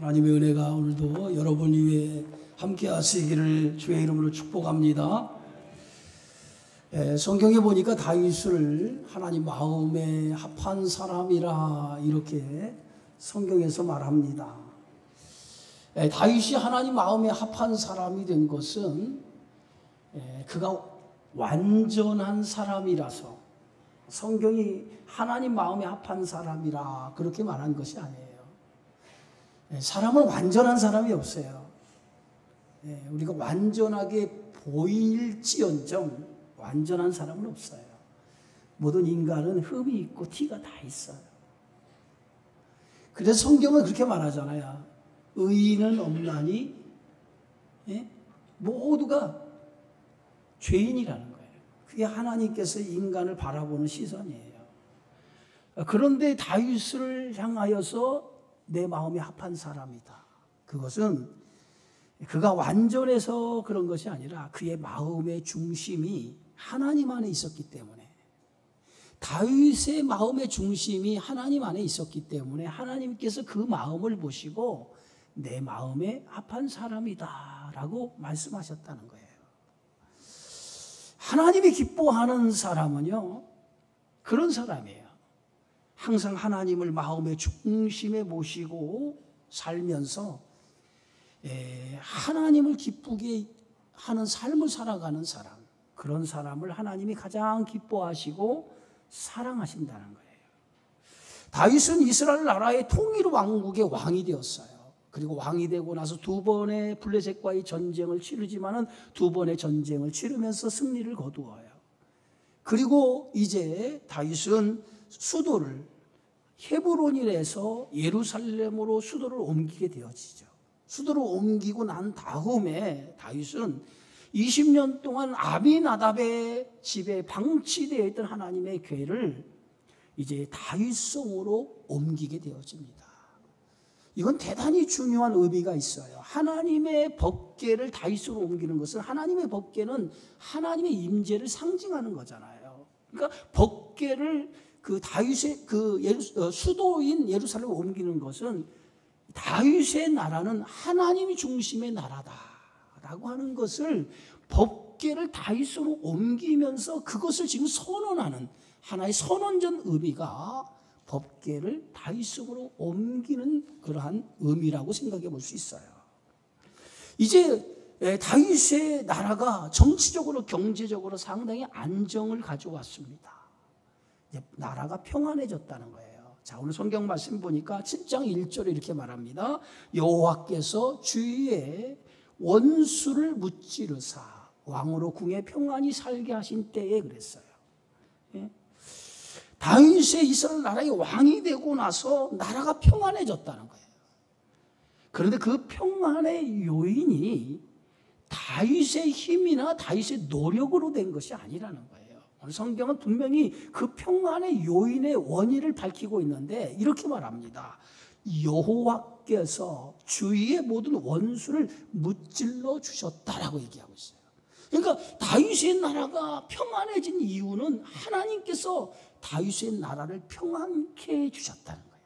하나님의 은혜가 오늘도 여러분 위에 함께 하시기를 주의 이름으로 축복합니다. 성경에 보니까 다윗을 하나님 마음에 합한 사람이라 이렇게 성경에서 말합니다. 다윗이 하나님 마음에 합한 사람이 된 것은 그가 완전한 사람이라서, 성경이 하나님 마음에 합한 사람이라 그렇게 말한 것이 아니에요. 사람은 완전한 사람이 없어요. 우리가 완전하게 보일지언정 완전한 사람은 없어요. 모든 인간은 흠이 있고 티가 다 있어요. 그래서 성경은 그렇게 말하잖아요. 의인은 없나니 모두가 죄인이라는 거예요. 그게 하나님께서 인간을 바라보는 시선이에요. 그런데 다윗을 향하여서 내 마음에 합한 사람이다. 그것은 그가 완전해서 그런 것이 아니라 그의 마음의 중심이 하나님 안에 있었기 때문에, 다윗의 마음의 중심이 하나님 안에 있었기 때문에 하나님께서 그 마음을 보시고 내 마음에 합한 사람이다 라고 말씀하셨다는 거예요. 하나님이 기뻐하는 사람은요, 그런 사람이에요. 항상 하나님을 마음의 중심에 모시고 살면서 하나님을 기쁘게 하는 삶을 살아가는 사람, 그런 사람을 하나님이 가장 기뻐하시고 사랑하신다는 거예요. 다윗은 이스라엘 나라의 통일 왕국의 왕이 되었어요. 그리고 왕이 되고 나서 두 번의 블레셋과의 전쟁을 치르지만은 두 번의 전쟁을 치르면서 승리를 거두어요. 그리고 이제 다윗은 수도를 헤브론에서 예루살렘으로 수도를 옮기게 되어지죠. 수도를 옮기고 난 다음에 다윗은 20년 동안 아비나답의 집에 방치되어 있던 하나님의 궤를 이제 다윗성으로 옮기게 되어집니다. 이건 대단히 중요한 의미가 있어요. 하나님의 법궤를 다윗으로 옮기는 것은, 하나님의 법궤는 하나님의 임재를 상징하는 거잖아요. 그러니까 법궤를 그 다윗의 수도인 예루살렘을 옮기는 것은 다윗의 나라는 하나님이 중심의 나라다라고 하는 것을 법궤를 다윗으로 옮기면서 그것을 지금 선언하는 하나의 선언적 의미가 법궤를 다윗으로 옮기는 그러한 의미라고 생각해 볼 수 있어요. 이제 다윗의 나라가 정치적으로 경제적으로 상당히 안정을 가져왔습니다. 이제 나라가 평안해졌다는 거예요. 자, 오늘 성경 말씀 보니까 7장 1절에 이렇게 말합니다. 여호와께서 주위에 원수를 무찌르사 왕으로 궁에 평안히 살게 하신 때에 그랬어요. 다윗의 이스라엘 나라의 왕이 되고 나서 나라가 평안해졌다는 거예요. 그런데 그 평안의 요인이 다윗의 힘이나 다윗의 노력으로 된 것이 아니라는 거예요. 오늘 성경은 분명히 그 평안의 요인의 원인을 밝히고 있는데 이렇게 말합니다. 여호와께서 주위의 모든 원수를 무찔러 주셨다라고 얘기하고 있어요. 그러니까 다윗의 나라가 평안해진 이유는 하나님께서 다윗의 나라를 평안케 해주셨다는 거예요.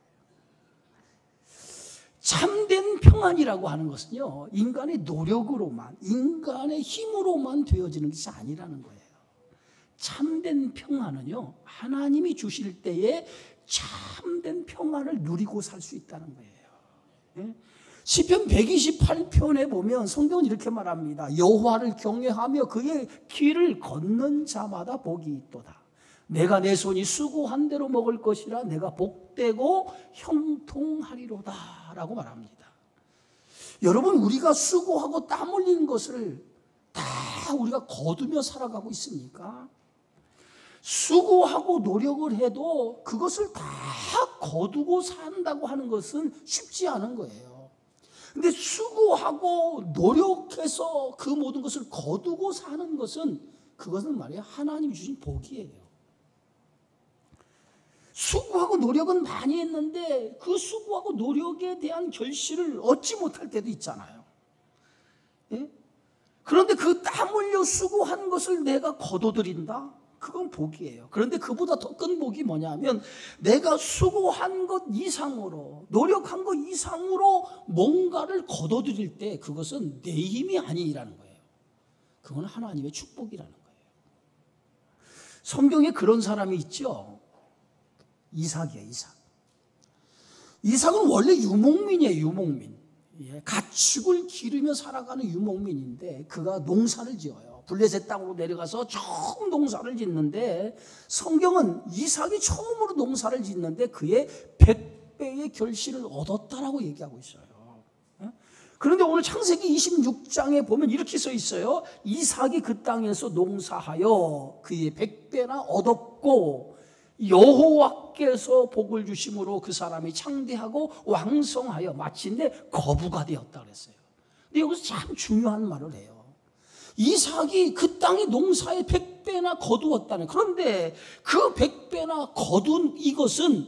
참된 평안이라고 하는 것은요, 인간의 노력으로만, 인간의 힘으로만 되어지는 것이 아니라는 거예요. 참된 평안은요, 하나님이 주실 때에 참된 평안을 누리고 살 수 있다는 거예요. 시편 128편에 보면 성경은 이렇게 말합니다. 여호와를 경외하며 그의 길을 걷는 자마다 복이 있도다. 내가 내 손이 수고한 대로 먹을 것이라 내가 복되고 형통하리로다 라고 말합니다. 여러분, 우리가 수고하고 땀 흘리는 것을 다 우리가 거두며 살아가고 있습니까? 수고하고 노력을 해도 그것을 다 거두고 산다고 하는 것은 쉽지 않은 거예요. 근데 수고하고 노력해서 그 모든 것을 거두고 사는 것은, 그것은 말이에요, 하나님이 주신 복이에요. 수고하고 노력은 많이 했는데 그 수고하고 노력에 대한 결실을 얻지 못할 때도 있잖아요. 그런데 그 땀 흘려 수고한 것을 내가 거둬들인다? 그건 복이에요. 그런데 그보다 더 큰 복이 뭐냐면 내가 수고한 것 이상으로, 노력한 것 이상으로 뭔가를 거둬들일 때 그것은 내 힘이 아니라는 거예요. 그건 하나님의 축복이라는 거예요. 성경에 그런 사람이 있죠. 이삭이에요. 이삭은 원래 유목민이에요. 유목민. 가축을 기르며 살아가는 유목민인데 그가 농사를 지어요. 블레셋 땅으로 내려가서 처음 농사를 짓는데 성경은 이삭이 처음으로 농사를 짓는데 그의 100배의 결실을 얻었다라고 얘기하고 있어요. 그런데 오늘 창세기 26장에 보면 이렇게 써 있어요. 이삭이 그 땅에서 농사하여 그의 100배나 얻었고 여호와께서 복을 주심으로 그 사람이 창대하고 왕성하여 마침내 거부가 되었다 그랬어요. 근데 여기서 참 중요한 말을 해요. 이삭이 그 땅의 농사의 100배나 거두었다는. 그런데 그 100배나 거둔 이것은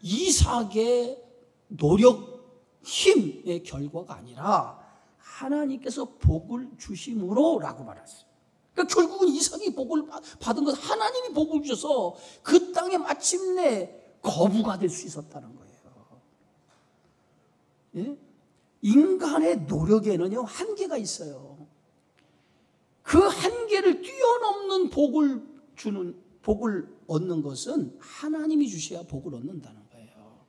이삭의 노력, 힘의 결과가 아니라 하나님께서 복을 주심으로 라고 말했어요. 그러니까 결국은 이삭이 복을 받은 것, 하나님이 복을 주셔서 그 땅에 마침내 거부가 될 수 있었다는 거예요. 예? 인간의 노력에는요 한계가 있어요. 그 한계를 뛰어넘는 복을 얻는 것은 하나님이 주셔야 복을 얻는다는 거예요.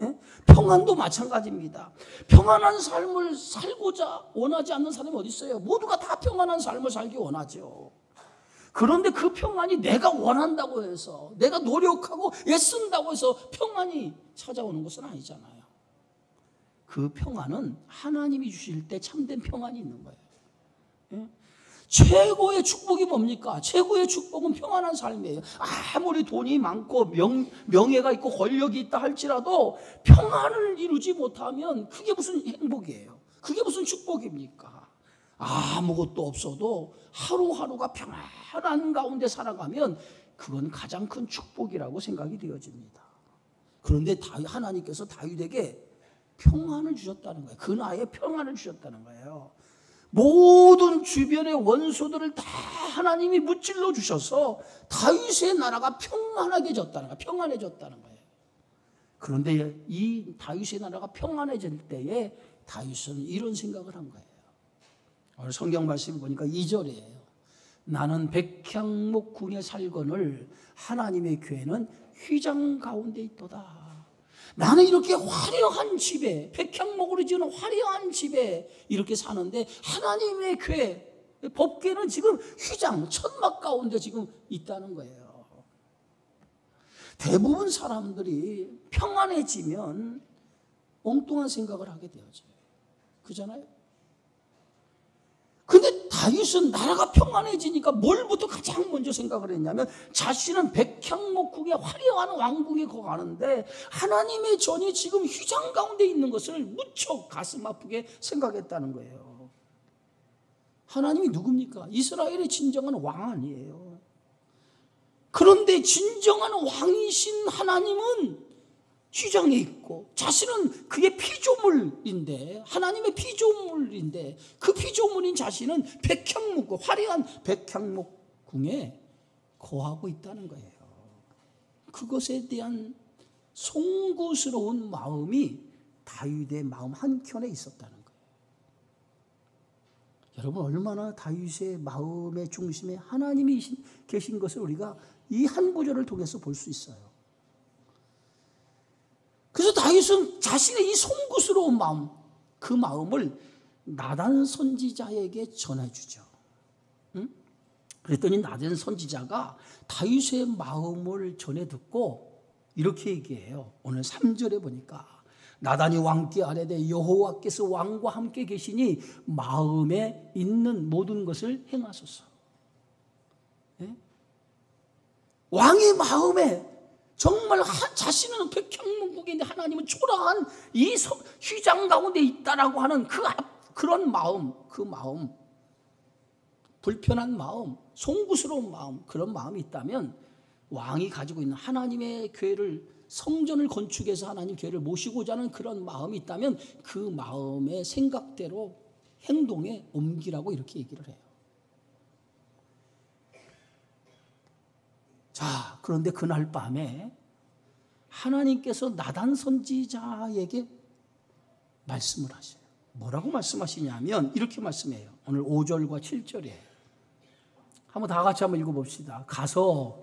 예? 평안도 마찬가지입니다. 평안한 삶을 살고자 원하지 않는 사람이 어디 있어요? 모두가 다 평안한 삶을 살기 원하죠. 그런데 그 평안이 내가 원한다고 해서, 내가 노력하고 애쓴다고 해서 평안이 찾아오는 것은 아니잖아요. 그 평안은 하나님이 주실 때 참된 평안이 있는 거예요. 예? 최고의 축복이 뭡니까? 최고의 축복은 평안한 삶이에요. 아무리 돈이 많고 명예가 있고 권력이 있다 할지라도 평안을 이루지 못하면 그게 무슨 행복이에요? 그게 무슨 축복입니까? 아무것도 없어도 하루하루가 평안한 가운데 살아가면 그건 가장 큰 축복이라고 생각이 되어집니다. 그런데 하나님께서 다윗에게 평안을 주셨다는 거예요. 그 나이에 평안을 주셨다는 거예요. 모든 주변의 원수들을 다 하나님이 무찔러 주셔서 다윗의 나라가 평안해졌다는 거예요. 그런데 이 다윗의 나라가 평안해질 때에 다윗은 이런 생각을 한 거예요. 오늘 성경 말씀 보니까 2절이에요. 나는 백향목 궁에 살거늘 하나님의 교회는 휘장 가운데 있도다. 나는 이렇게 화려한 집에, 백향목으로 지은 화려한 집에 이렇게 사는데 하나님의 교회, 법궤는 지금 휘장, 천막 가운데 지금 있다는 거예요. 대부분 사람들이 평안해지면 엉뚱한 생각을 하게 되어져요. 그잖아요? 근데 다윗은 나라가 평안해지니까 뭘부터 가장 먼저 생각을 했냐면 자신은 백향목궁의 화려한 왕궁에 가는데 하나님의 전이 지금 휘장 가운데 있는 것을 무척 가슴 아프게 생각했다는 거예요. 하나님이 누굽니까? 이스라엘의 진정한 왕 아니에요. 그런데 진정한 왕이신 하나님은 휘장에 있고 자신은 그의 피조물인데, 하나님의 피조물인데 그 피조물인 자신은 백향목, 화려한 백향목궁에 거하고 있다는 거예요. 그것에 대한 송구스러운 마음이 다윗의 마음 한켠에 있었다는 거예요. 여러분, 얼마나 다윗의 마음의 중심에 하나님이 계신 것을 우리가 이 한 구절을 통해서 볼 수 있어요. 그래서 다윗은 자신의 이 송구스러운 마음, 그 마음을 나단 선지자에게 전해주죠. 응? 그랬더니 나단 선지자가 다윗의 마음을 전해 듣고 이렇게 얘기해요. 오늘 3절에 보니까 나단이 왕께 아뢰되 여호와께서 왕과 함께 계시니 마음에 있는 모든 것을 행하소서. 예? 왕의 마음에 정말 자신은 백향목궁인데 하나님은 초라한 이 휘장 가운데 있다라고 하는 그런 마음, 그 마음, 불편한 마음, 송구스러운 마음, 그런 마음이 있다면 왕이 가지고 있는 하나님의 교회를, 성전을 건축해서 하나님 교회를 모시고자 하는 그런 마음이 있다면 그 마음의 생각대로 행동에 옮기라고 이렇게 얘기를 해요. 자, 그런데 그날 밤에 하나님께서 나단 선지자에게 말씀을 하셔요. 뭐라고 말씀하시냐면 이렇게 말씀해요. 오늘 5절과 7절에 한번 다 같이 한번 읽어봅시다. 가서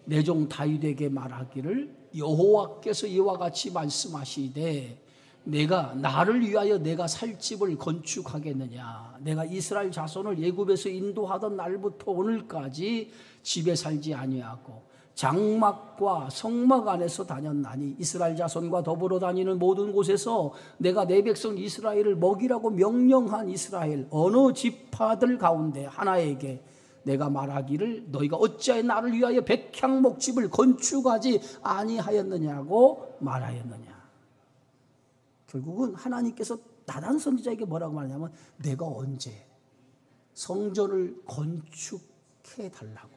내 종 다윗에게 말하기를 여호와께서 이와 같이 말씀하시되 내가 나를 위하여 내가 살 집을 건축하겠느냐. 내가 이스라엘 자손을 애굽에서 인도하던 날부터 오늘까지 집에 살지 아니하고 장막과 성막 안에서 다녔나니 이스라엘 자손과 더불어 다니는 모든 곳에서 내가 내 백성 이스라엘을 먹이라고 명령한 이스라엘 어느 지파들 가운데 하나에게 내가 말하기를 너희가 어찌하여 나를 위하여 백향 목집을 건축하지 아니하였느냐고 말하였느냐. 결국은 하나님께서 나단 선지자에게 뭐라고 말하냐면 내가 언제 성전을 건축해 달라고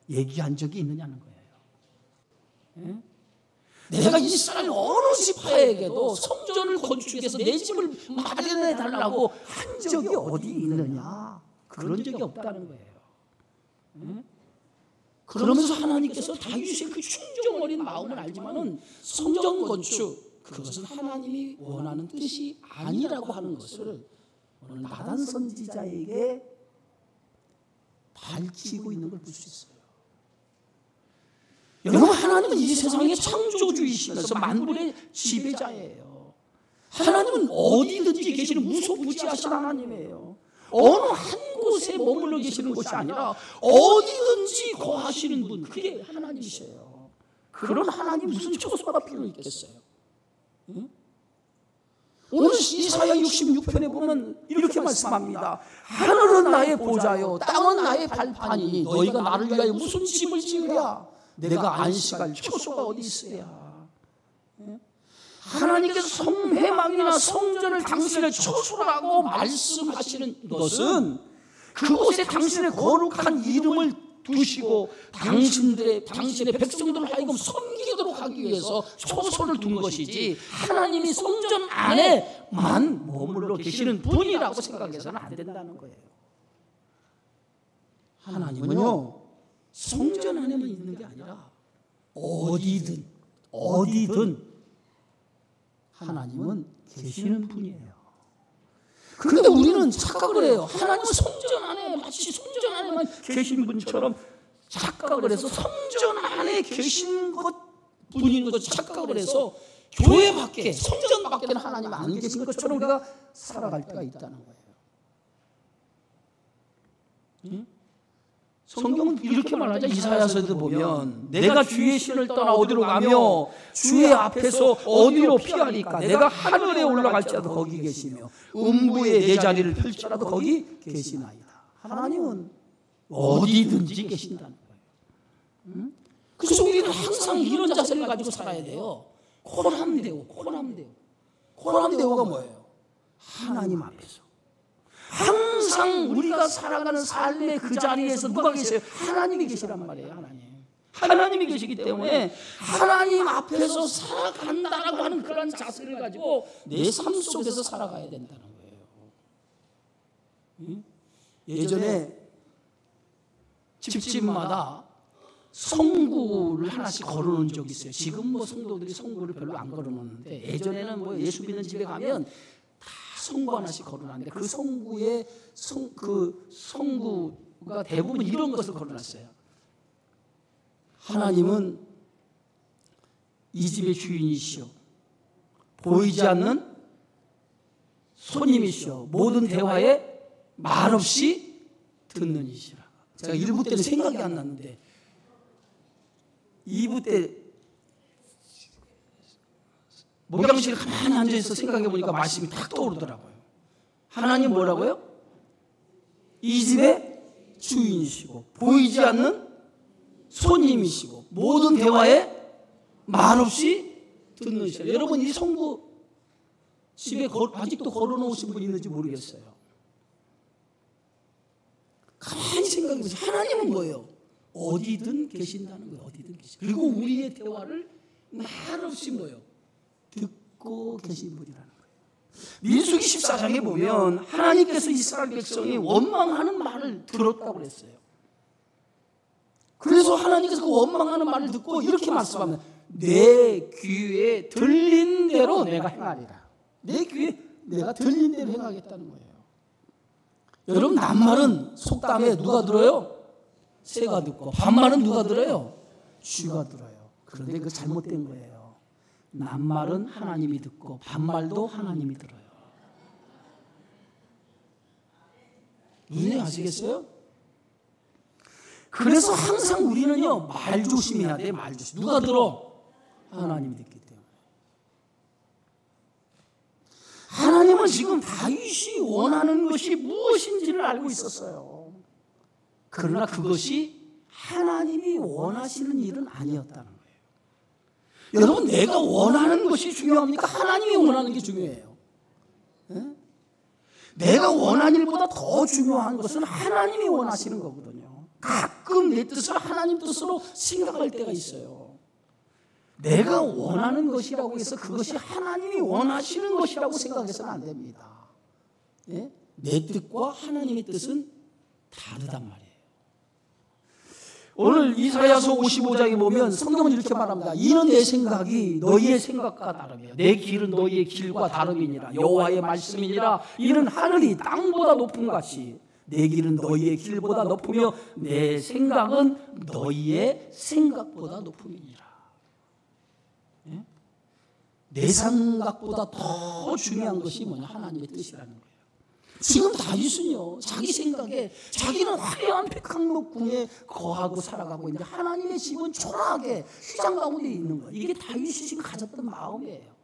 얘기한 적이 있느냐는 거예요. 예? 내가 이스라엘 어느 지파에게도 성전을 건축해서 내 집을 마련해 달라고 한 적이 어디 있느냐. 그런 적이 없다는 거예요. 그러면서 하나님께서 다윗의 그 충정 어린 마음을 알지만은 성전 건축 그것은 하나님이 원하는 뜻이 아니라고 하는 것을 오늘 나단 선지자에게 밝히고 있는 걸 볼 수 있어요. 여러분, 하나님은 이 세상의 창조주이시면서 만물의 지배자예요. 하나님은 어디든지 계시는 무소부지하신 하나님이에요. 어느 한 곳에 머물러 계시는 것이 아니라 어디든지 거하시는 분, 그게 하나님이세요. 그런 하나님 무슨 처소가 필요 있겠어요? 응? 오늘 이사야 66편에 보면 이렇게 말씀합니다. 하늘은 나의 보좌요 땅은 나의 발판이니 너희가 나를 위하여 무슨 집을 지으랴. 내가 안식할 처소가 어디 있어야. 하나님께서 성회막이나 성전을 당신의 처소라고 말씀하시는 것은 그곳에 당신의 거룩한 이름을 두시고 당신의 백성들을 하여금 섬기도록 하기 위해서 처소를 둔 것이지 하나님이 성전 안에만 머물러 계시는 분이라고 생각해서는 안 된다는 거예요. 하나님은요 성전 안에만 있는 게 아니라 어디든 하나님은 계시는 분이에요. 그런데 우리는 착각을 해요. 하나님은 성전 안에 마치 성전 안에만 계신 분처럼 착각을 해서 성전 안에 계신 분인 것 착각을 해서 교회 밖에 성전 밖에는 하나님 안 계신 것처럼 우리가 살아갈 때가 있다는 거예요. 응? 성경은 이렇게 말하죠. 이사야서도 보면 내가 주의 신을 떠나 어디로 가며 주의 앞에서 어디로 피하리까. 내가 하늘에 올라갈지라도 거기 계시며 음부에 내 자리를 펼치라도 거기 계시나이다. 하나님은 어디든지 계신다는 거예요. 응? 그래서 우리는 항상 이런 자세를 가지고 살아야 돼요. 코람데오가 뭐예요? 하나님 앞에서 항상 우리가 살아가는 삶의 그 자리에서 누가 계세요? 하나님이 계시란 말이에요. 하나님이 계시기 때문에 하나님 앞에서 살아간다라고 하는 그런 자세를 가지고 내 삶 속에서 살아가야 된다는 거예요. 예전에 집집마다 성구를 하나씩 걸어놓은 적이 있어요. 지금 뭐 성도들이 성구를 별로 안 걸어놓는데 예전에는 뭐 예수 믿는 집에 가면 성구 하나씩 걸어놨는데 그 성구에 성구가 대부분 이런 것을 걸어놨어요. 하나님은 이 집의 주인이시오. 보이지 않는 손님이시오. 모든 대화에 말없이 듣는 이시라. 제가 1부 때는 생각이 안 났는데 2부 때 목양실에 가만히 앉아있어 생각해 보니까 말씀이 딱 떠오르더라고요. 하나님 뭐라고요? 이 집의 주인이시고 보이지 않는 손님이시고 모든 대화에 말없이 듣는 이시라. 여러분 이 성구 집에 아직도 걸어놓으신 분 있는지 모르겠어요. 가만히 생각해 보세요. 하나님은 뭐예요? 어디든 계신다는 거예요. 어디든 계신. 그리고 우리의 대화를 말없이 뭐예요? 듣고 계신 분이라는 거예요. 민수기 14장에 보면 하나님께서 이스라엘 백성이 원망하는 말을 들었다고 그랬어요. 그래서 하나님께서 그 원망하는 말을 듣고 이렇게 말씀합니다. 내 귀에 들린 대로 내가 행하리라. 내 귀에 내가 들린 대로 행하겠다는 거예요. 여러분, 낱말은 속담에 누가 들어요? 새가 듣고, 반말은 누가 들어요? 쥐가 들어요. 그런데 그거 잘못된 거예요. 낱말은 하나님이 듣고 반말도 하나님이 들어요. 무슨 얘기 아시겠어요? 그래서 항상 우리는요, 말 조심해야 돼. 말 조심. 누가 들어? 하나님이 듣기 때문에. 하나님은 지금 다윗이 원하는 것이 무엇인지를 알고 있었어요. 그러나 그것이 하나님이 원하시는 일은 아니었다는 거예요. 여러분, 내가 원하는 것이 중요합니까? 하나님이 원하는 게 중요해요. 네? 내가 원하는 일보다 더 중요한 것은 하나님이 원하시는 거거든요. 가끔 내 뜻을 하나님 뜻으로 생각할 때가 있어요. 내가 원하는 것이라고 해서 그것이 하나님이 원하시는 것이라고 생각해서는 안 됩니다. 예? 내 뜻과 하나님의 뜻은 다르단 말이에요. 오늘 이사야서 55장에 보면 성경은 이렇게 말합니다. 이는 내 생각이 너희의 생각과 다르며 내 길은 너희의 길과 다름이니라. 여호와의 말씀이니라. 이는 하늘이 땅보다 높은 같이 내 길은 너희의 길보다 높으며 내 생각은 너희의 생각보다 높음이니라. 예? 내 생각보다 더 중요한 것이 뭐냐? 하나님의 뜻이라는 거예요. 지금 다윗은요, 자기 생각에 자기는 화려한 백향목궁에 거하고 살아가고 있는데 하나님의 집은 초라하게 휘장 가운데 있는 거예요. 이게 다윗이 지금 가졌던 마음이에요.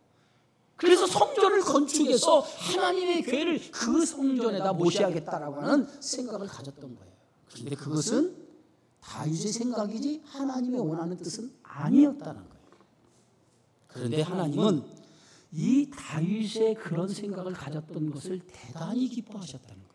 그래서 성전을 건축해서 하나님의 교회를 그 성전에다 모셔야겠다라고 하는 생각을 가졌던 거예요. 그런데 그것은 다윗의 생각이지 하나님이 원하는 뜻은 아니었다는 거예요. 그런데 하나님은 이 다윗의 그런 생각을 가졌던 것을 대단히 기뻐하셨다는 거예요.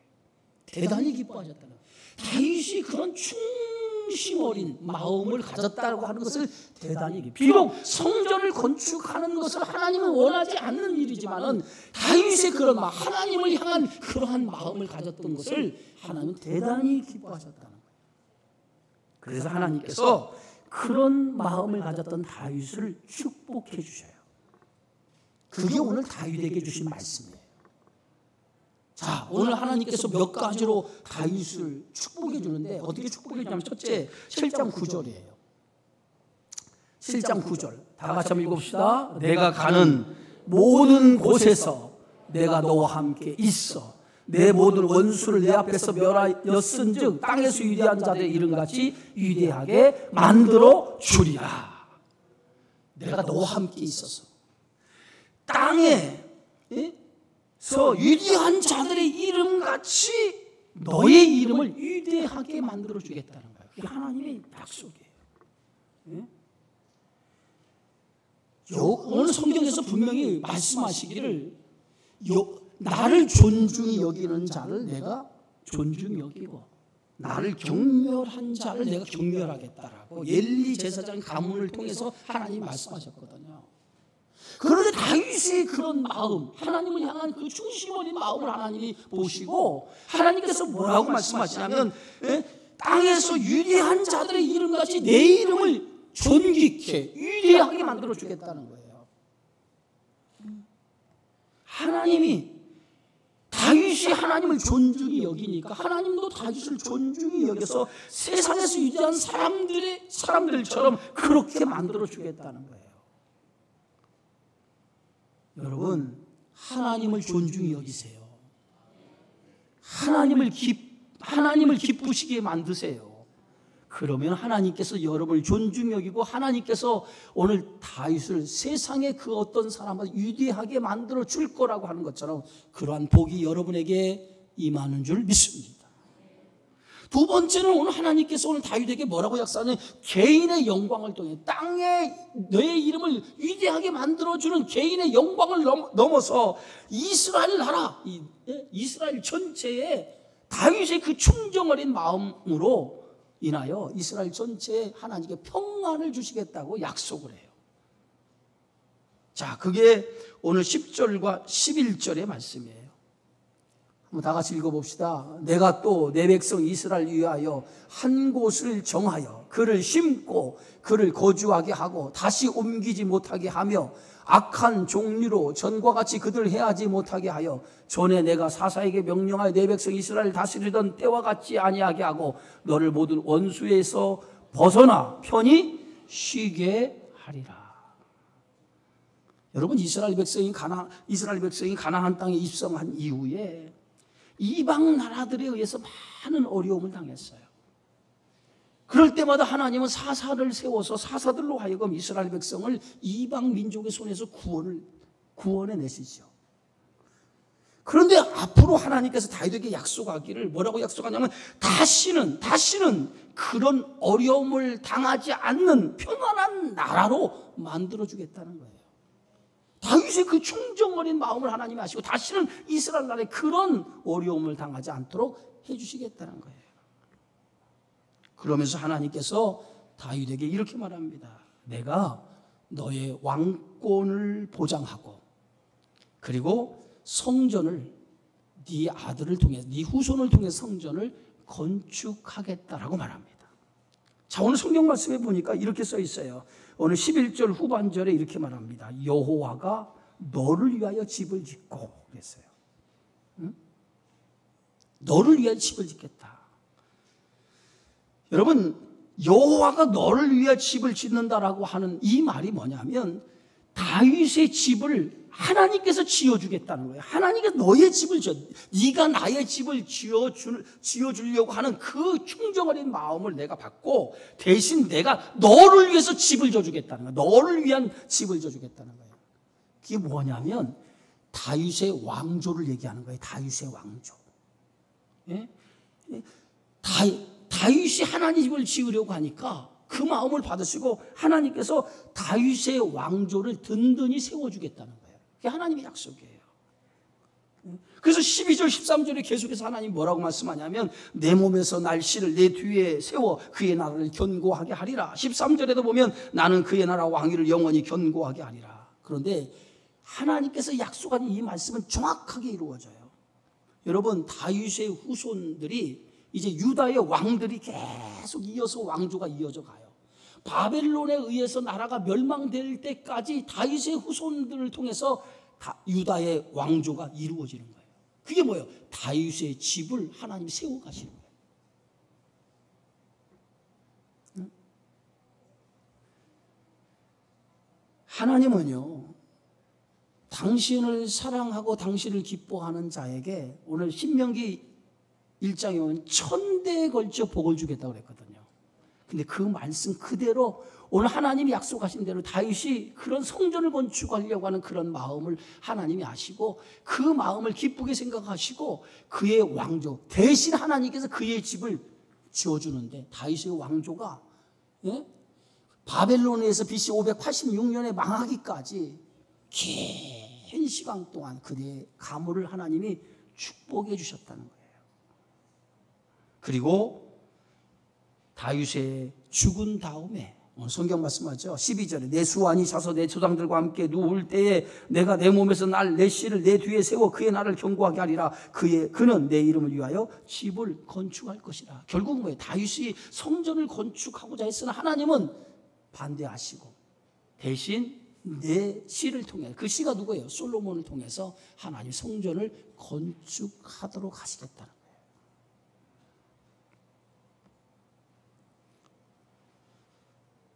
대단히 기뻐하셨다는 거예요. 다윗이 그런 충심 어린 마음을 가졌다고 하는 것을 대단히 비록 성전을 건축하는 것을 하나님은 원하지 않는 일이지만은 다윗의 그런 마음, 하나님을 향한 그러한 마음을 가졌던 것을 하나님은 대단히 기뻐하셨다는 거예요. 그래서 하나님께서 그런 마음을 가졌던 다윗을 축복해 주셔요. 그게 오늘 다윗에게 주신 말씀이에요. 자, 오늘 하나님께서 몇 가지로 다윗을 축복해 주는데 어떻게 축복해 주냐면 첫째, 7장 9절이에요. 7장 9절. 다 같이 한번 읽읍시다. 내가 가는 모든 곳에서 내가 너와 함께 있어 내 모든 원수를 내 앞에서 멸하였은즉 땅에서 위대한 자들의 이름같이 위대하게 만들어 주리라. 내가 너와 함께 있어서 땅에서 위대한 자들의 이름같이 너의 이름을 위대하게 만들어 주겠다는 거예요. 그게 하나님의 약속이에요. 오늘 성경에서 분명히 말씀하시기를 나를 존중히 여기는 자를 내가 존중히 여기고 나를 경멸한 자를 내가 경멸하겠다라고 엘리 제사장 가문을 통해서 하나님이 말씀하셨거든요. 그런데 다윗의 그런 마음, 하나님을 향한 그 중심 어린 마음을 하나님이 보시고 하나님께서 뭐라고 말씀하시냐면 땅에서 위대한 자들의 이름같이 내 이름을 존귀케 위대하게 만들어 주겠다는 거예요. 하나님이 다윗이 하나님을 존중히 여기니까 하나님도 다윗을 존중히 여겨서 세상에서 위대한 사람들처럼 그렇게 만들어 주겠다는 거예요. 여러분, 하나님을 존중히 여기세요. 하나님을 기쁘시게 만드세요. 그러면 하나님께서 여러분을 존중히 여기고 하나님께서 오늘 다윗을 세상의 그 어떤 사람을 위대하게 만들어 줄 거라고 하는 것처럼 그러한 복이 여러분에게 임하는 줄 믿습니다. 두 번째는 오늘 하나님께서 오늘 다윗에게 뭐라고 약속하냐면 개인의 영광을 통해 땅에 너의 이름을 위대하게 만들어주는 개인의 영광을 넘어서 이스라엘 나라, 이스라엘 전체에 다윗의 그 충정 어린 마음으로 인하여 이스라엘 전체에 하나님께 평안을 주시겠다고 약속을 해요. 자, 그게 오늘 10절과 11절의 말씀이에요. 한번 다 같이 읽어봅시다. 내가 또 내 백성 이스라엘 위하여 한 곳을 정하여 그를 심고 그를 거주하게 하고 다시 옮기지 못하게 하며 악한 종류로 전과 같이 그들을 해하지 못하게 하여 전에 내가 사사에게 명령하여 내 백성 이스라엘을 다스리던 때와 같이 아니하게 하고 너를 모든 원수에서 벗어나 편히 쉬게 하리라. 여러분, 이스라엘 백성이 가나안 땅에 입성한 이후에 이방 나라들에 의해서 많은 어려움을 당했어요. 그럴 때마다 하나님은 사사를 세워서 사사들로 하여금 이스라엘 백성을 이방 민족의 손에서 구원해 내시죠. 그런데 앞으로 하나님께서 다윗에게 약속하기를 뭐라고 약속하냐면 다시는 그런 어려움을 당하지 않는 평안한 나라로 만들어주겠다는 거예요. 다윗의 그 충정 어린 마음을 하나님이 아시고 다시는 이스라엘 나라에 그런 어려움을 당하지 않도록 해주시겠다는 거예요. 그러면서 하나님께서 다윗에게 이렇게 말합니다. 내가 너의 왕권을 보장하고 그리고 성전을 네 아들을 통해 네 후손을 통해 성전을 건축하겠다라고 말합니다. 자, 오늘 성경 말씀에 보니까 이렇게 써 있어요. 오늘 11절 후반절에 이렇게 말합니다. 여호와가 너를 위하여 집을 짓고 그랬어요. 응? 너를 위하여 집을 짓겠다. 여러분, 여호와가 너를 위하여 집을 짓는다라고 하는 이 말이 뭐냐면 다윗의 집을 하나님께서 지어주겠다는 거예요. 하나님께서 너의 집을 네가 나의 집을 지어주려고 하는 그 충정 어린 마음을 내가 받고 대신 내가 너를 위해서 집을 져주겠다는 거예요. 너를 위한 집을 져주겠다는 거예요. 그게 뭐냐면 다윗의 왕조를 얘기하는 거예요. 다윗의 왕조. 예? 다윗이 하나님 집을 지으려고 하니까 그 마음을 받으시고 하나님께서 다윗의 왕조를 든든히 세워주겠다는 거예요. 그게 하나님의 약속이에요. 그래서 12절 13절에 계속해서 하나님 뭐라고 말씀하냐면 내 몸에서 날씨를 내 뒤에 세워 그의 나라를 견고하게 하리라. 13절에도 보면 나는 그의 나라 왕위를 영원히 견고하게 하리라. 그런데 하나님께서 약속한 이 말씀은 정확하게 이루어져요. 여러분, 다윗의 후손들이 이제 유다의 왕들이 계속 이어서 왕조가 이어져 가요. 바벨론에 의해서 나라가 멸망될 때까지 다윗의 후손들을 통해서 유다의 왕조가 이루어지는 거예요. 그게 뭐예요? 다윗의 집을 하나님이 세워 가시는 거예요. 하나님은요, 당신을 사랑하고 당신을 기뻐하는 자에게 오늘 신명기 1장에 보면 1000대에 걸쳐 복을 주겠다고 그랬거든요. 근데 그 말씀 그대로 오늘 하나님이 약속하신 대로 다윗이 그런 성전을 건축하려고 하는 그런 마음을 하나님이 아시고 그 마음을 기쁘게 생각하시고 그의 왕조 대신 하나님께서 그의 집을 지어주는데 다윗의 왕조가 바벨론에서 BC 586년에 망하기까지 긴 시간 동안 그의 가문을 하나님이 축복해 주셨다는 거예요. 그리고 다윗의 죽은 다음에 오늘 성경 말씀하죠. 12절에 내 수완이 차서 내 조상들과 함께 누울 때에 내가 내 몸에서 내 씨를 내 뒤에 세워 그의 나를 견고하게 하리라. 그는 내 이름을 위하여 집을 건축할 것이라. 결국은 뭐예요? 다윗이 성전을 건축하고자 했으나 하나님은 반대하시고 대신 내 씨를 통해 그 씨가 누구예요? 솔로몬을 통해서 하나님 성전을 건축하도록 하시겠다는 거예요.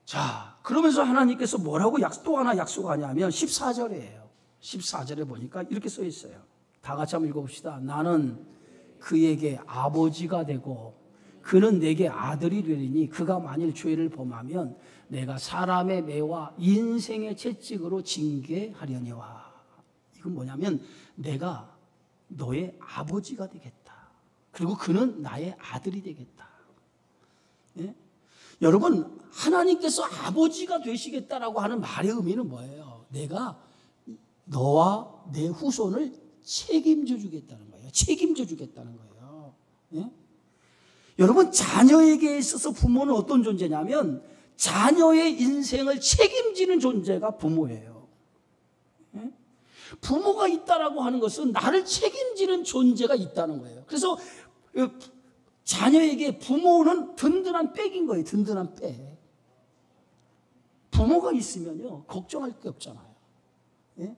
자, 그러면서 하나님께서 뭐라고 또 하나 약속하냐면 14절이에요. 14절에 보니까 이렇게 써 있어요. 다 같이 한번 읽어봅시다. 나는 그에게 아버지가 되고 그는 내게 아들이 되리니 그가 만일 죄를 범하면 내가 사람의 매와 인생의 채찍으로 징계하려니와. 이건 뭐냐면 내가 너의 아버지가 되겠다. 그리고 그는 나의 아들이 되겠다. 예? 여러분, 하나님께서 아버지가 되시겠다라고 하는 말의 의미는 뭐예요? 내가 너와 내 후손을 책임져 주겠다는 거예요. 책임져 주겠다는 거예요. 예? 여러분, 자녀에게 있어서 부모는 어떤 존재냐면 자녀의 인생을 책임지는 존재가 부모예요. 예? 부모가 있다라고 하는 것은 나를 책임지는 존재가 있다는 거예요. 그래서 자녀에게 부모는 든든한 백인 거예요. 든든한 백. 부모가 있으면요 걱정할 게 없잖아요. 예?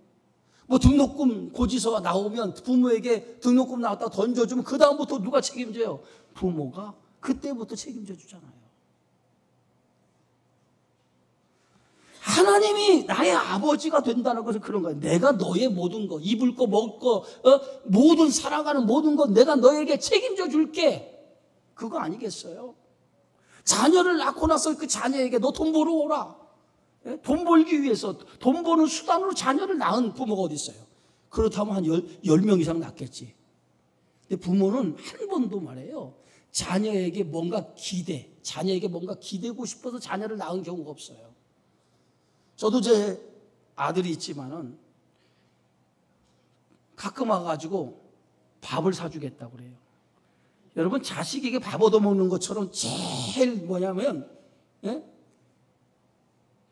뭐 등록금 고지서가 나오면 부모에게 등록금 나왔다 던져주면 그 다음부터 누가 책임져요? 부모가 그때부터 책임져 주잖아요. 하나님이 나의 아버지가 된다는 것은 그런 거예요. 내가 너의 모든 거, 입을 거, 먹을 거, 모든 살아가는 모든 거 내가 너에게 책임져 줄게. 그거 아니겠어요? 자녀를 낳고 나서 그 자녀에게 너 돈 벌어 오라. 돈 벌기 위해서 돈 버는 수단으로 자녀를 낳은 부모가 어디 있어요? 그렇다면 한 10명 이상 낳겠지. 근데 부모는 한 번도 말해요. 자녀에게 뭔가 자녀에게 뭔가 기대고 싶어서 자녀를 낳은 경우가 없어요. 저도 제 아들이 있지만은 가끔 와가지고 밥을 사주겠다고 그래요. 여러분 자식에게 밥 얻어먹는 것처럼 제일 뭐냐면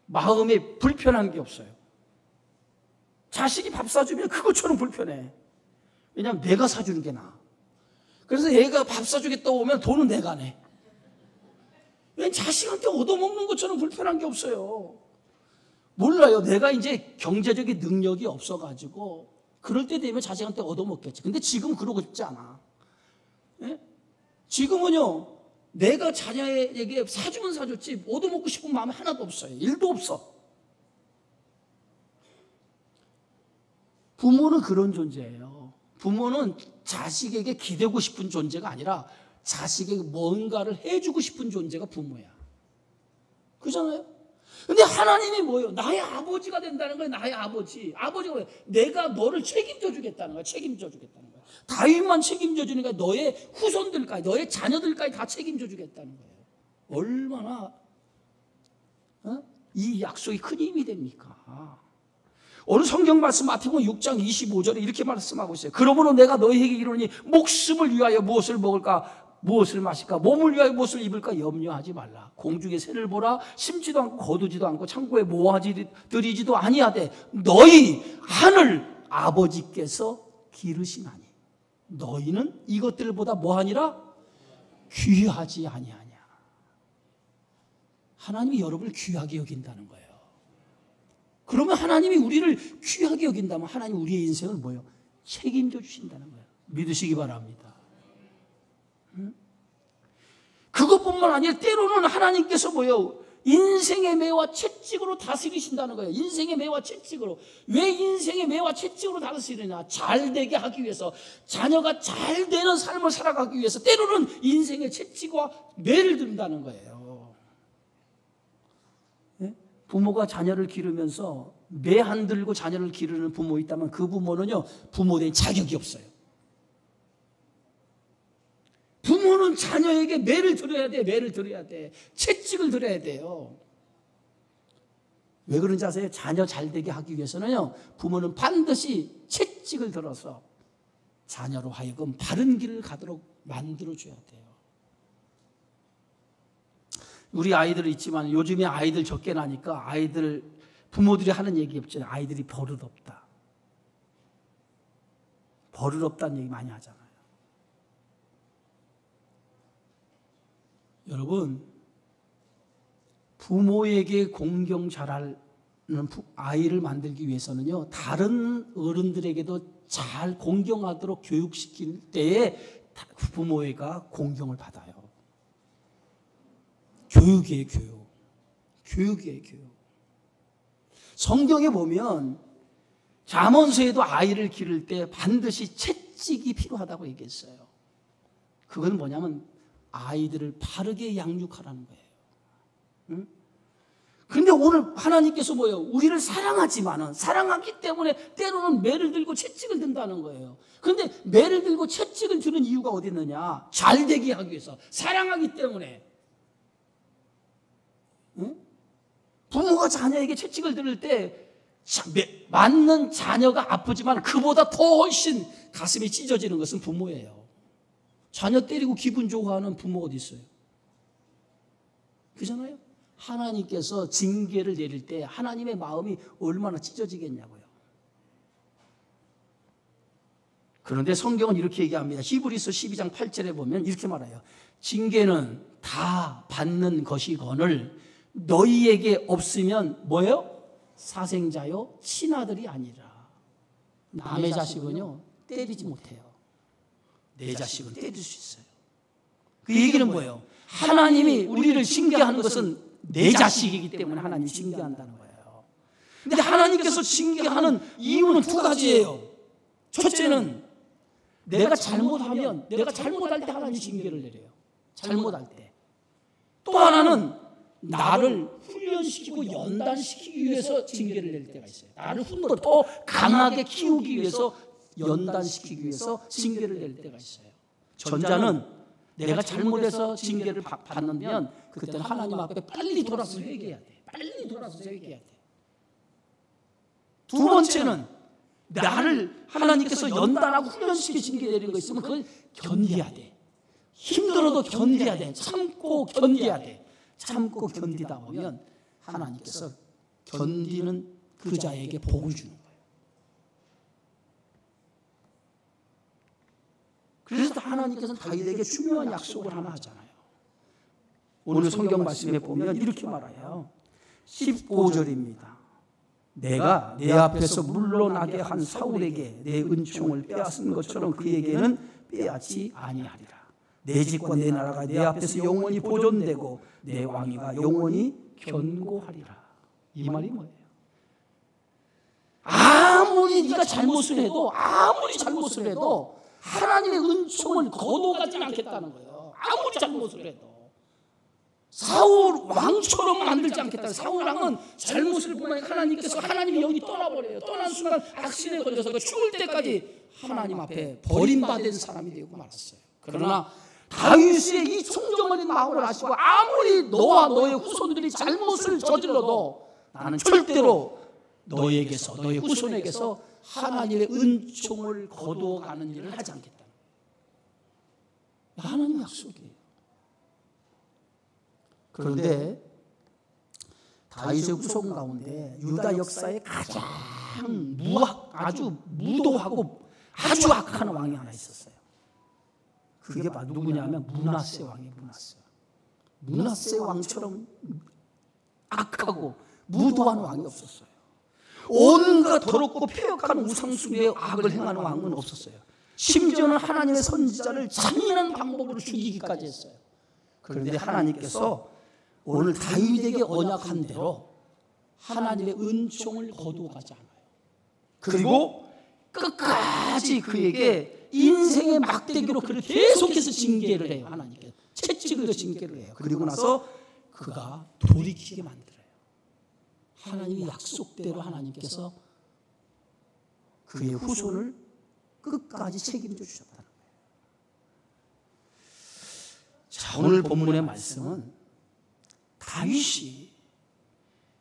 마음에 불편한 게 없어요. 자식이 밥 사주면 그것처럼 불편해. 왜냐하면 내가 사주는 게 나아. 그래서 얘가 밥 사주겠다고 오면 돈은 내가 내. 왜냐면 자식한테 얻어먹는 것처럼 불편한 게 없어요. 몰라요. 내가 이제 경제적인 능력이 없어가지고 그럴 때 되면 자식한테 얻어먹겠지. 근데 지금 그러고 싶지 않아. 예? 지금은요 내가 자녀에게 사주면 사줬지 얻어먹고 싶은 마음이 하나도 없어요. 일도 없어. 부모는 그런 존재예요. 부모는 자식에게 기대고 싶은 존재가 아니라 자식에게 뭔가를 해주고 싶은 존재가 부모야. 그렇잖아요? 근데 하나님이 뭐예요? 나의 아버지가 된다는 거예요. 나의 아버지. 아버지가 뭐예요? 내가 너를 책임져 주겠다는 거야. 책임져 주겠다는 거야. 다윗만 책임져 주니까 너의 후손들까지, 너의 자녀들까지 다 책임져 주겠다는 거예요. 얼마나 이 약속이 큰 힘이 됩니까? 오늘 성경 말씀 마태복음 6장 25절에 이렇게 말씀하고 있어요. 그러므로 내가 너희에게 이르노니 목숨을 위하여 무엇을 먹을까? 무엇을 마실까? 몸을 위하여 무엇을 입을까? 염려하지 말라. 공중의 새를 보라. 심지도 않고 거두지도 않고 창고에 모아들이지도 아니하되 너희 하늘 아버지께서 기르시나니 너희는 이것들보다 뭐하니라? 귀하지 아니하냐. 하나님이 여러분을 귀하게 여긴다는 거예요. 그러면 하나님이 우리를 귀하게 여긴다면 하나님 우리의 인생을 뭐예요? 책임져 주신다는 거예요. 믿으시기 바랍니다. 그것뿐만 아니라 때로는 하나님께서 뭐예요? 인생의 매와 채찍으로 다스리신다는 거예요. 인생의 매와 채찍으로. 왜 인생의 매와 채찍으로 다스리느냐? 잘 되게 하기 위해서, 자녀가 잘 되는 삶을 살아가기 위해서 때로는 인생의 채찍과 매를 든다는 거예요. 네? 부모가 자녀를 기르면서 매 안 들고 자녀를 기르는 부모 있다면 그 부모는요 부모 된 자격이 없어요. 부모는 자녀에게 매를 들어야 돼. 매를 들어야 돼. 채찍을 들어야 돼요. 왜 그런지 아세요? 자녀 잘 되게 하기 위해서는요 부모는 반드시 채찍을 들어서 자녀로 하여금 바른 길을 가도록 만들어줘야 돼요. 우리 아이들 있지만 요즘에 아이들 적게 나니까 부모들이 하는 얘기 없잖아요. 아이들이 버릇없다. 버릇없다는 얘기 많이 하잖아요. 여러분, 부모에게 공경 잘하는 아이를 만들기 위해서는요 다른 어른들에게도 잘 공경하도록 교육시킬 때에 부모가 공경을 받아요. 교육이에요. 교육이에요. 교육. 성경에 보면 잠언서에도 아이를 기를 때 반드시 채찍이 필요하다고 얘기했어요. 그건 뭐냐면 아이들을 바르게 양육하라는 거예요. 응? 근데 오늘 하나님께서 뭐예요? 우리를 사랑하지만은, 사랑하기 때문에 때로는 매를 들고 채찍을 든다는 거예요. 그런데 매를 들고 채찍을 드는 이유가 어디 있느냐? 잘 되게 하기 위해서, 사랑하기 때문에. 응? 부모가 자녀에게 채찍을 들을 때 맞는 자녀가 아프지만 그보다 더 훨씬 가슴이 찢어지는 것은 부모예요. 자녀 때리고 기분 좋아하는 부모 어디 있어요? 그잖아요? 하나님께서 징계를 내릴 때 하나님의 마음이 얼마나 찢어지겠냐고요. 그런데 성경은 이렇게 얘기합니다. 히브리서 12장 8절에 보면 이렇게 말해요. 징계는 다 받는 것이거늘 너희에게 없으면 뭐예요? 사생자요 친아들이 아니라. 남의 자식은요 때리지 못해요. 내 자식은 때릴 수 있어요. 그 얘기는 뭐예요? 하나님이 우리를 징계하는 것은 내 자식이기 때문에 하나님이 징계한다는 거예요. 근데 하나님께서 징계하는 이유는 두 가지예요. 첫째는 내가 잘못하면, 내가 잘못할 때 하나님이 징계를 내려요. 잘못할 때. 또 하나는 나를 훈련시키고 연단시키기 위해서 징계를 낼 때가 있어요. 나를 더 강하게 키우기 위해서, 연단시키기 위해서 징계를 낼 때가 있어요. 전자는 내가 잘못해서 징계를 받으면 그때는 하나님 앞에 빨리 돌아서 회개해야 돼. 빨리 돌아서 회개해야 돼. 두 번째는 나를 하나님께서 연단하고 훈련시켜 징계 내리는 거 있으면 그걸 견뎌야 돼. 힘들어도 견뎌야 돼. 참고 견뎌야 돼. 참고 견디다 보면 하나님께서 견디는 그 자에게 복을 주는 거예요. 그래서 하나님께서는 다윗에게 중요한 약속을 하나 하잖아요. 오늘 성경 말씀에 보면 이렇게 말해요. 15절입니다. 내가 내 앞에서 물러나게 한 사울에게 내 은총을 빼앗은 것처럼 그에게는 빼앗지 아니하리라. 내 집과 내 나라가 내 앞에서 영원히 보존되고 내 왕위가 영원히 견고하리라. 이 말이 뭐예요? 아무리 네가 잘못을 해도, 아무리 잘못을 해도 하나님의 은총을 거둬가지 않겠다는 거예요. 아무리 잘못을 해도. 사울 왕처럼 만들지 않겠다. 사울 왕은 잘못을 보면 하나님께서, 하나님이 영이 떠나버려요. 떠난 순간 악신에 걸려서 죽을 때까지 하나님 앞에 버림받은 사람이 되고 말았어요. 그러나 다윗의 이 청정어린 마음을 아시고 아무리 너와 너의 후손들이 잘못을 저질러도 나는 절대로 너에게서, 너의 후손에게서 하나님의 은총을 거두어가는 일을 하지 않겠다. 하나님의 약속이에요. 그런데 다윗의 후손 가운데 유다 역사에 가장 아주 무도하고 아주 악한 왕이 하나 있었어요. 그게 바로 누구냐면 므낫세 왕이에요. 므낫세 왕처럼 악하고 무도한 왕이 없었어요. 온갖 더럽고 폐역한 우상숭배의 악을 행하는 왕은 없었어요. 심지어는 하나님의 선지자를 잔인한 방법으로 죽이기까지 했어요. 그런데 하나님께서 오늘 다윗에게 언약한 대로 하나님의 은총을 거두어가지 않아요. 그리고 끝까지 그에게 인생의 막대기로 그를 계속해서 징계를 해요. 하나님께서 채찍으로 징계를 해요. 그리고 나서 그가 돌이키게 만들어요. 하나님의 약속대로 하나님께서 그의 후손을 끝까지 책임져 주셨다는 거예요. 자, 오늘 본문의 말씀은 다윗이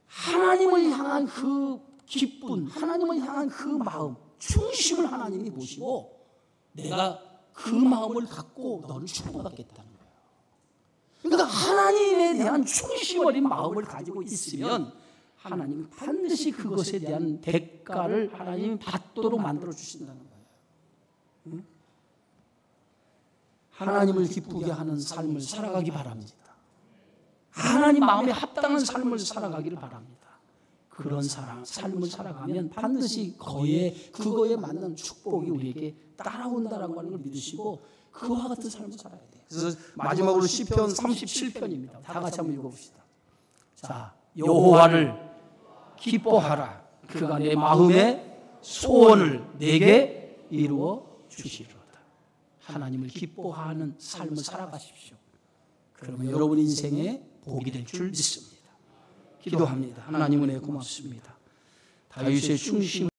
하나님을 향한 그 기쁨, 하나님을 향한 그 마음, 충심을 하나님이 보시고 내가 그 마음을 갖고 너를 축복하겠다는 거예요. 그러니까 하나님에 대한 충심 어린 마음을 가지고 있으면 하나님은 반드시 그것에 대한 대가를 하나님이 받도록 만들어 주신다는 거예요. 응? 하나님을 기쁘게 하는 삶을 살아가기 바랍니다. 하나님 마음에 합당한 삶을 살아가기를 바랍니다. 그런 삶을 살아가면 반드시 그거에 맞는 축복이 우리에게 따라온다는 걸 믿으시고 그와 같은 삶을 살아야 돼요. 그래서 마지막으로 시편 37편입니다. 다 같이 한번 읽어봅시다. 자, 여호와를 기뻐하라. 그가 내 마음의 소원을 내게 이루어 주시리로다. 하나님을 기뻐하는 삶을 살아가십시오. 그러면 여러분 인생에 복이 될 줄 믿습니다. 기도합니다. 하나님 은혜 고맙습니다. 다윗의 충심